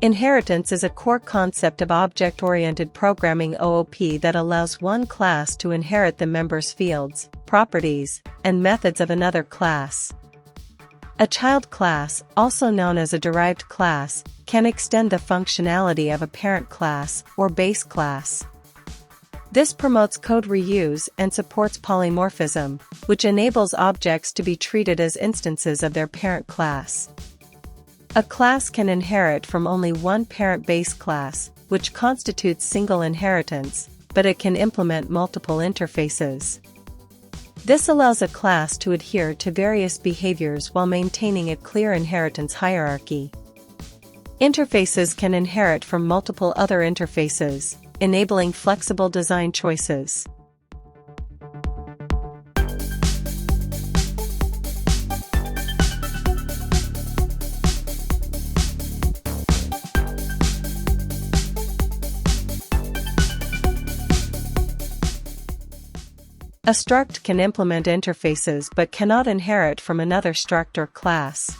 Inheritance is a core concept of object-oriented programming (OOP) that allows one class to inherit the member's fields, properties, and methods of another class. A child class, also known as a derived class, can extend the functionality of a parent class or base class. This promotes code reuse and supports polymorphism, which enables objects to be treated as instances of their parent class. A class can inherit from only one parent base class, which constitutes single inheritance, but it can implement multiple interfaces. This allows a class to adhere to various behaviors while maintaining a clear inheritance hierarchy. Interfaces can inherit from multiple other interfaces, enabling flexible design choices. A struct can implement interfaces but cannot inherit from another struct or class.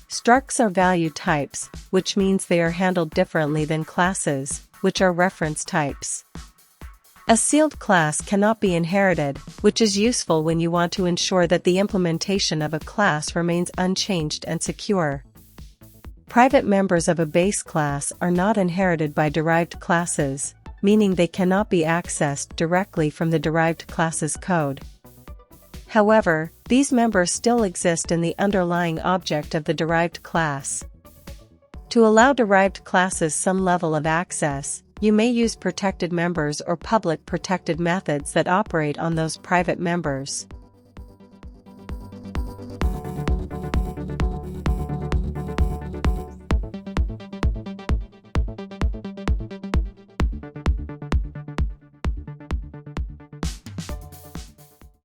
Structs are value types, which means they are handled differently than classes, which are reference types. A sealed class cannot be inherited, which is useful when you want to ensure that the implementation of a class remains unchanged and secure. Private members of a base class are not inherited by derived classes, meaning they cannot be accessed directly from the derived class's code. However, these members still exist in the underlying object of the derived class. To allow derived classes some level of access, you may use protected members or public protected methods that operate on those private members.